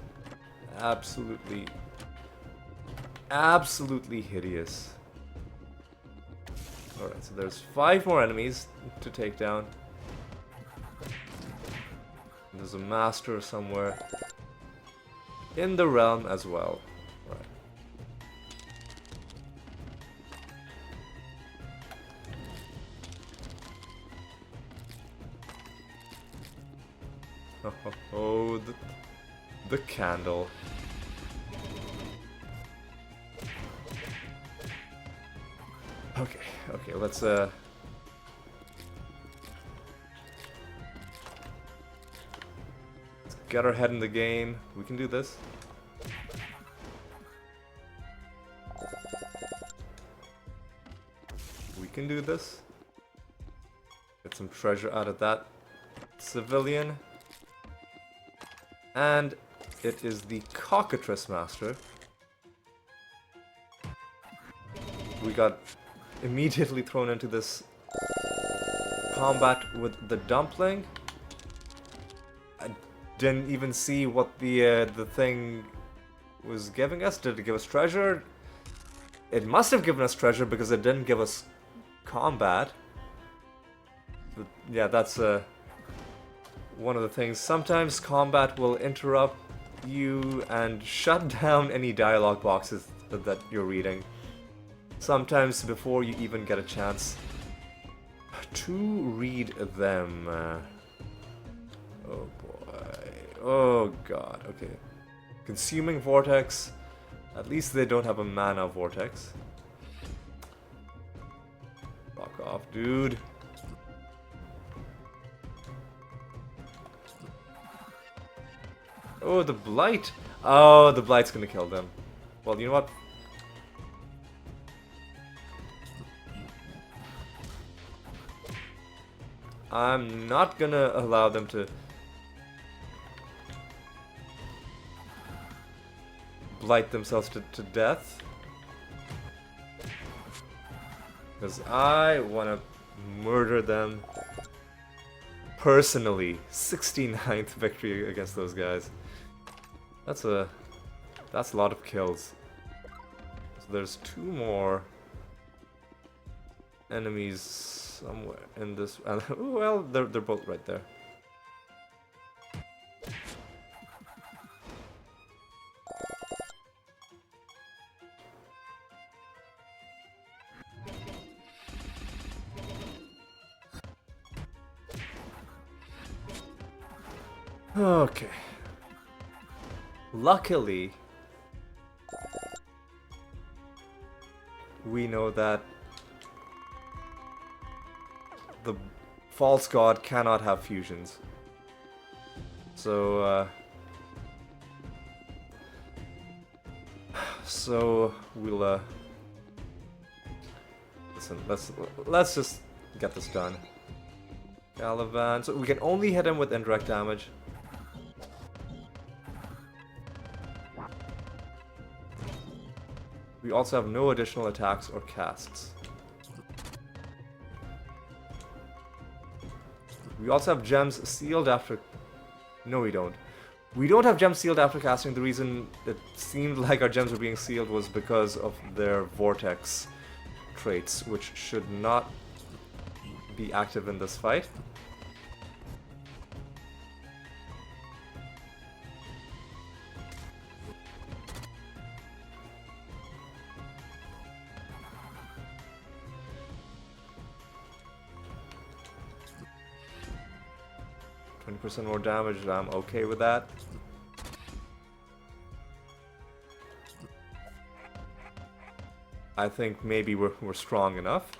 Absolutely hideous. Alright, so there's 5 more enemies to take down. There's a master somewhere in the realm as well. Right. Oh, the candle. Okay, let's get our head in the game. We can do this. We can do this. Get some treasure out of that civilian. And it is the Cockatrice Master. We got immediately thrown into this combat with the Dumpling. I didn't even see what the thing was giving us. Did it give us treasure? It must have given us treasure because it didn't give us combat. But yeah, that's one of the things. Sometimes combat will interrupt you and shut down any dialogue boxes that you're reading. Sometimes before you even get a chance to read them. Oh boy. Oh god. Okay. Consuming Vortex. At least they don't have a mana Vortex. Fuck off, dude. Oh, the Blight. Oh, the Blight's gonna kill them. Well, you know what? I'm not gonna allow them to blight themselves to death. Because I want to murder them personally. 69th victory against those guys. That's a lot of kills. So there's 2 more enemies somewhere in this. Well, they're both right there. Okay. Luckily, we know that the false god cannot have fusions. So, we'll, listen, let's just get this done. Caliban, so we can only hit him with indirect damage. We also have no additional attacks or casts. We also have gems sealed after... No, we don't. We don't have gems sealed after casting. The reason it seemed like our gems were being sealed was because of their vortex traits, which should not be active in this fight. 20% more damage, I'm okay with that. I think maybe we're strong enough.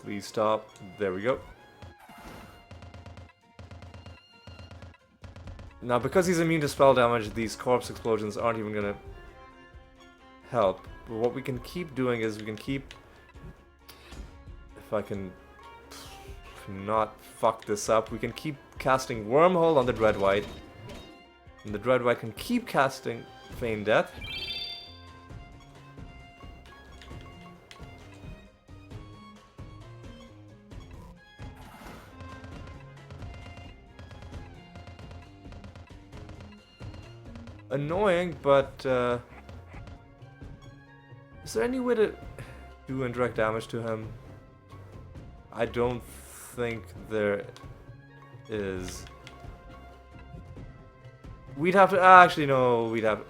Please stop. There we go. Now, because he's immune to spell damage, these corpse explosions aren't even gonna help. But what we can keep doing is we can keep... If I can not fuck this up, we can keep casting Wormhole on the Dreadwhite. And the Dreadwhite can keep casting Feign Death. Annoying, but is there any way to do indirect damage to him? I don't think there is. We'd have to actually no. We'd have.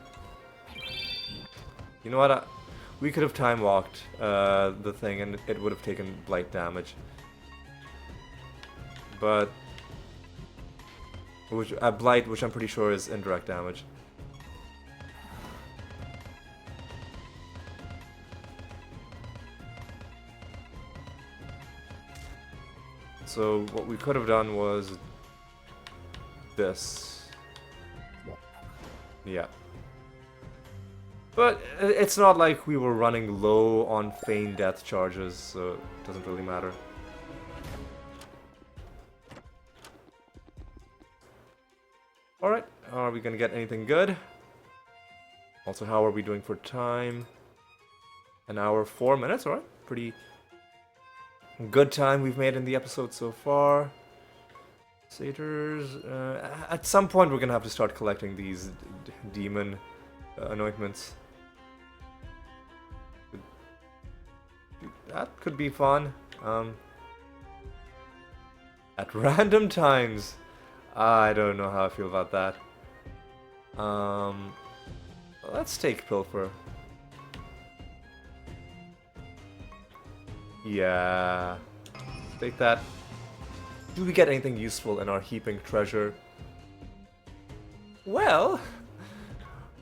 You know what? We could have time walked the thing, and it would have taken blight damage. But blight, which I'm pretty sure is indirect damage. So what we could have done was this. Yeah. But it's not like we were running low on Feign Death charges, so it doesn't really matter. Alright, are we gonna get anything good? Also, how are we doing for time? An hour, 4 minutes, alright. Pretty good time we've made in the episode so far. Satyrs. At some point we're gonna have to start collecting these demon anointments. That could be fun. At random times. I don't know how I feel about that. Let's take Pilfer. Yeah. Take that. Do we get anything useful in our heaping treasure? Well,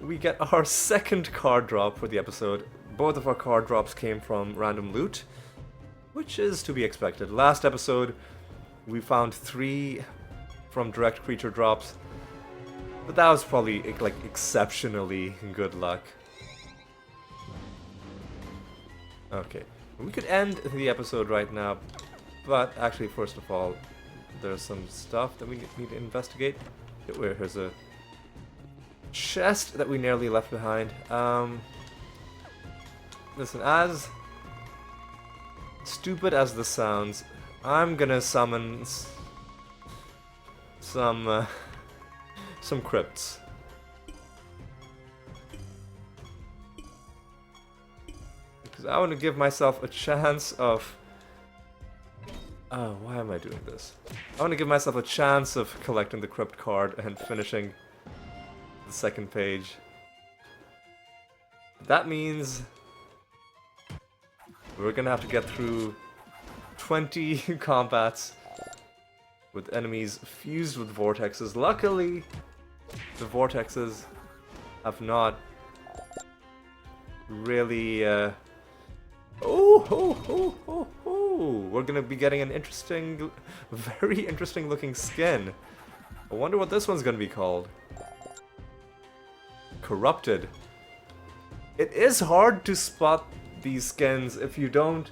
we get our second card drop for the episode. Both of our card drops came from random loot, which is to be expected. Last episode, we found 3 from direct creature drops, but that was probably like exceptionally good luck. Okay. We could end the episode right now, but actually, first of all, there's some stuff that we need to investigate. Here's a chest that we nearly left behind. Listen, as stupid as this sounds, I'm gonna summon some crypts. Because I want to give myself a chance of... Oh, why am I doing this? I want to give myself a chance of collecting the crypt card and finishing the second page. That means we're gonna have to get through 20 combats with enemies fused with vortexes. Luckily, the vortexes have not really... We're gonna be getting an interesting, very interesting looking skin. I wonder what this one's gonna be called. Corrupted. It is hard to spot these skins if you don't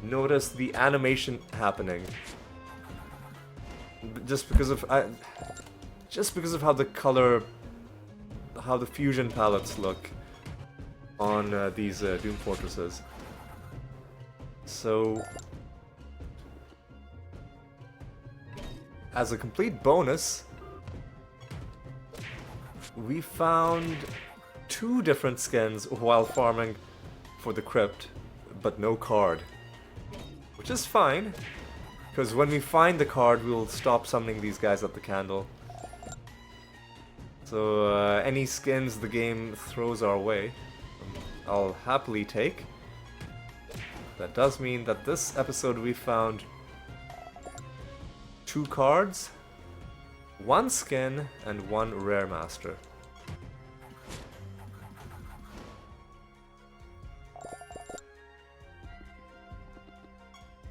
notice the animation happening. Just because of how the color, how the fusion palettes look on these Doom Fortresses. So, as a complete bonus, we found 2 different skins while farming for the crypt, but no card. Which is fine, because when we find the card, we'll stop summoning these guys at the candle. So any skins the game throws our way, I'll happily take. That does mean that this episode we found 2 cards, 1 skin, and 1 rare master.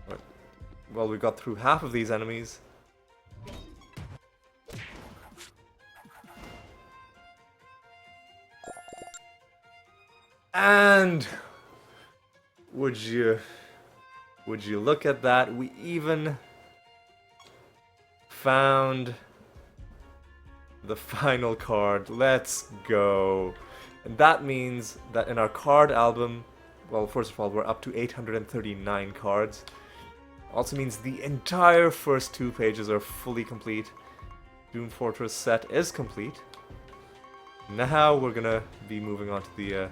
Right. Well, we got through half of these enemies. And would you look at that? We even found the final card. Let's go. And that means that in our card album, well, first of all, we're up to 839 cards. Also means the entire first 2 pages are fully complete. Doom Fortress set is complete. Now we're gonna be moving on to the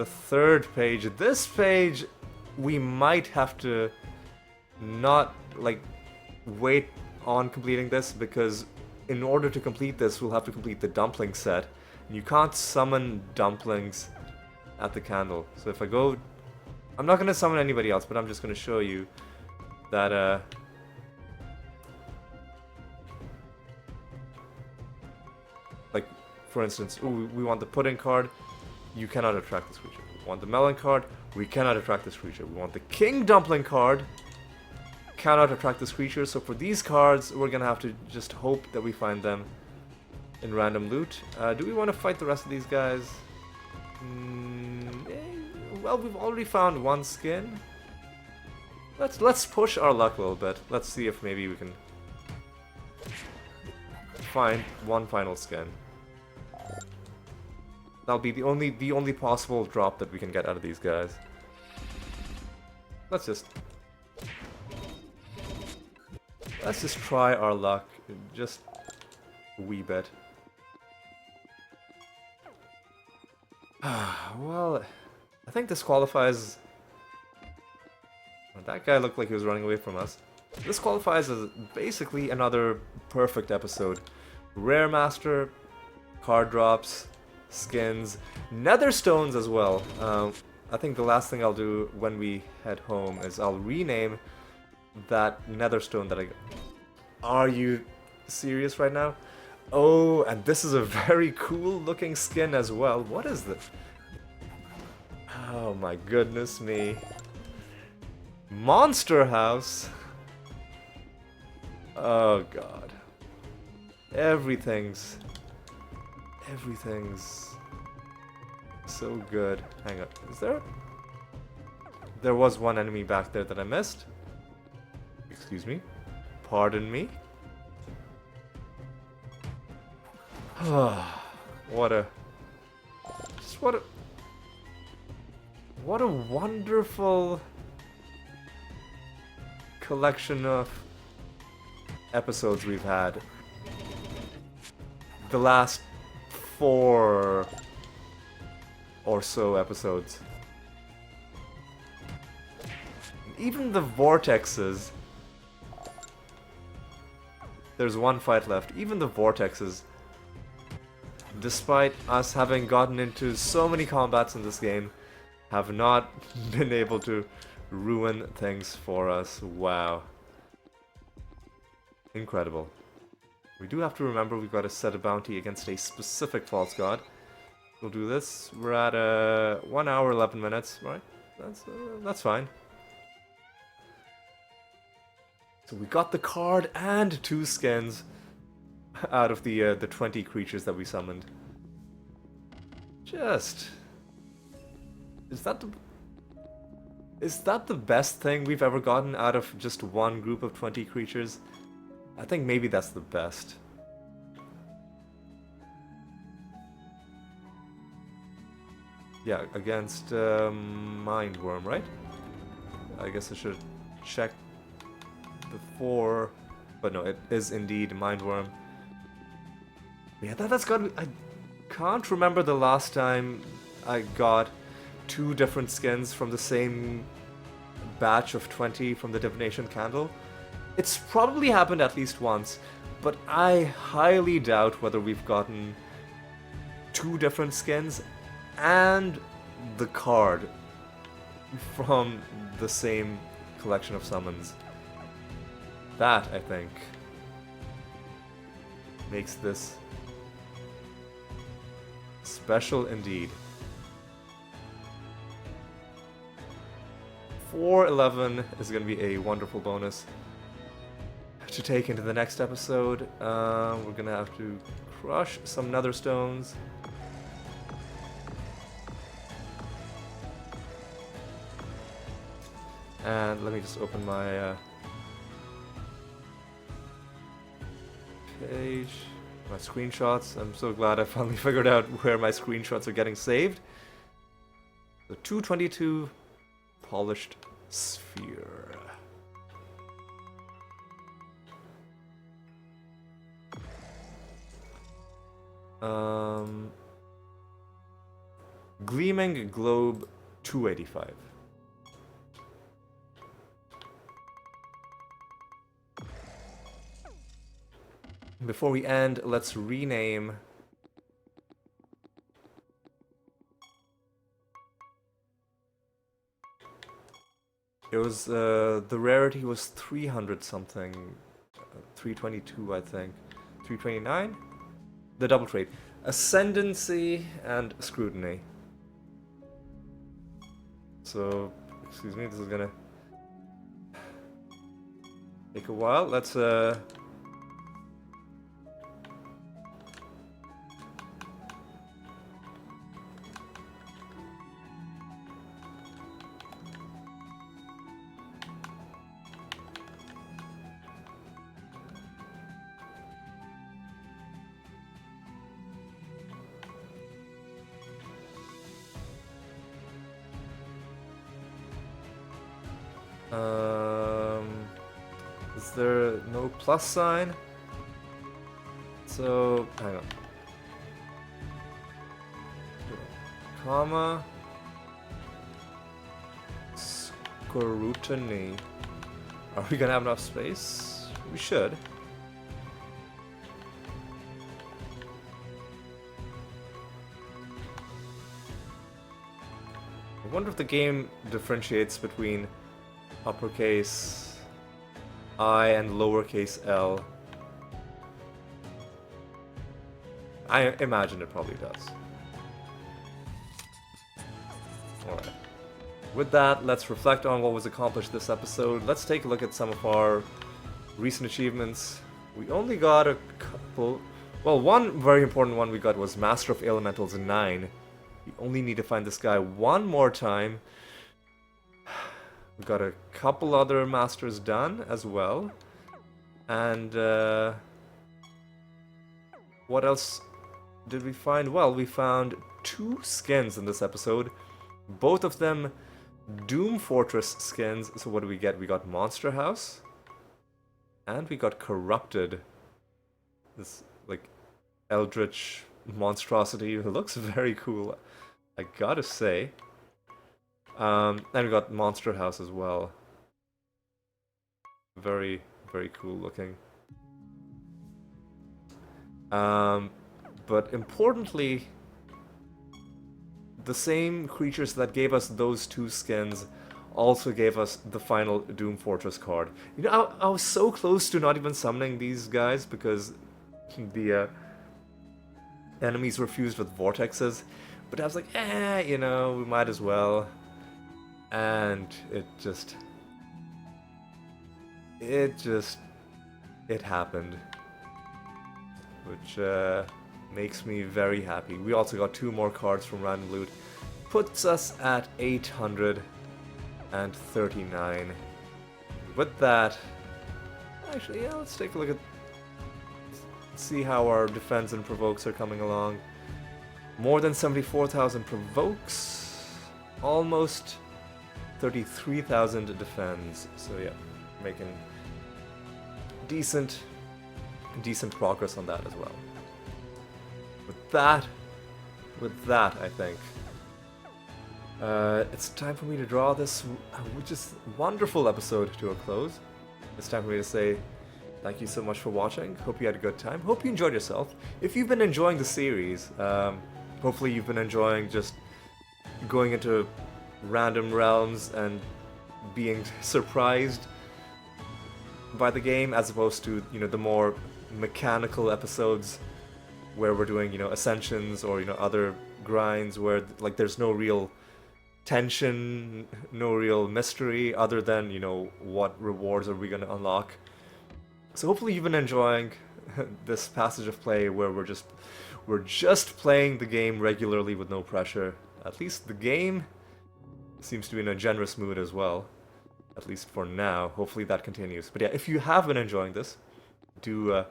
3rd page. This page, we might have to not, like, wait on completing this, because in order to complete this, we'll have to complete the dumpling set. And you can't summon dumplings at the candle. So if I go... I'm not going to summon anybody else, but I'm just going to show you that, like, for instance, ooh, we want the pudding card. You cannot attract this creature. We want the melon card. We cannot attract this creature. We want the king dumpling card. Cannot attract this creature. So for these cards, we're gonna have to just hope that we find them in random loot. Do we want to fight the rest of these guys? Well, we've already found 1 skin. Let's push our luck a little bit. Let's see if maybe we can find 1 final skin. That'll be the only possible drop that we can get out of these guys. Let's just try our luck just a wee bit. Well, I think this qualifies... That guy looked like he was running away from us. This qualifies as basically another perfect episode. Rare Master, card drops, skins, Nether Stones as well. I think the last thing I'll do when we head home is I'll rename that Nether Stone that I got. Are you serious right now? Oh, and this is a very cool looking skin as well. What is this? Oh my goodness me. Monster House. Oh god. Everything's so good. Hang on. Is there? There was one enemy back there that I missed. Excuse me. Pardon me? What a... Just what a... What a wonderful collection of episodes we've had. The last 4 or so episodes. Even the vortexes. There's one fight left. Even the vortexes, despite us having gotten into so many combats in this game, have not been able to ruin things for us. Wow. Incredible. We do have to remember we've got to set a bounty against a specific false god. We'll do this. We're at 1 hour 11 minutes, right? That's fine. So we got the card and 2 skins out of the 20 creatures that we summoned. Just... Is that the best thing we've ever gotten out of just one group of 20 creatures? I think maybe that's the best. Yeah, against Mindworm, right? I guess I should check before, but no, it is indeed Mindworm. Yeah, that's got to be... I can't remember the last time I got 2 different skins from the same batch of 20 from the Divination Candle. It's probably happened at least once, but I highly doubt whether we've gotten 2 different skins and the card from the same collection of summons. That, I think, makes this special indeed. 411 is going to be a wonderful bonus to take into the next episode. We're going to have to crush some Nether Stones. And let me just open my page, my screenshots. I'm so glad I finally figured out where my screenshots are getting saved. The 222 polished sphere. Gleaming Globe 285. Before we end, let's rename it was the rarity was 300 something, 322 I think, 329. The double trait, Ascendancy and Scrutiny. So, excuse me, this is gonna take a while. Let's is there no plus sign? So, hang on. Comma. Scrutiny. Are we gonna have enough space? We should. I wonder if the game differentiates between uppercase I and lowercase l. I imagine it probably does. Alright. With that, let's reflect on what was accomplished this episode. Let's take a look at some of our recent achievements. We only got a couple... Well, one very important one we got was Master of Elementals 9. We only need to find this guy one more time. We got a couple other masters done as well. And what else did we find? Well, we found 2 skins in this episode. Both of them Doom Fortress skins. So what do we get? We got Monster House. And we got Corrupted. This, like, eldritch monstrosity. It looks very cool, I gotta say. And we got Monster House as well. Very, very cool looking. But importantly, the same creatures that gave us those 2 skins also gave us the final Doom Fortress card. You know, I was so close to not even summoning these guys because the enemies were fused with vortexes, but I was like, you know, we might as well. And it happened, which makes me very happy. We also got 2 more cards from random loot, puts us at 839. With that, actually, yeah, let's take a look at, see how our defense and provokes are coming along. More than 74,000 provokes, almost 33,000 defense. So yeah, making decent progress on that as well. With that, I think it's time for me to draw this, which is wonderful episode to a close. It's time for me to say thank you so much for watching. Hope you had a good time. Hope you enjoyed yourself. If you've been enjoying the series, hopefully you've been enjoying just going into random realms and being surprised by the game, as opposed to, you know, the more mechanical episodes where we're doing, you know, ascensions or, you know, other grinds where, like, there's no real tension, no real mystery other than, you know, what rewards are we going to unlock. So hopefully you've been enjoying this passage of play where we're just playing the game regularly with no pressure. At least the game seems to be in a generous mood as well, at least for now. Hopefully that continues. But yeah, if you have been enjoying this, do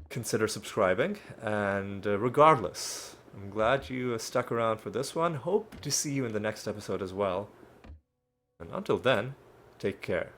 consider subscribing. And regardless, I'm glad you stuck around for this one. Hope to see you in the next episode as well. And until then, take care.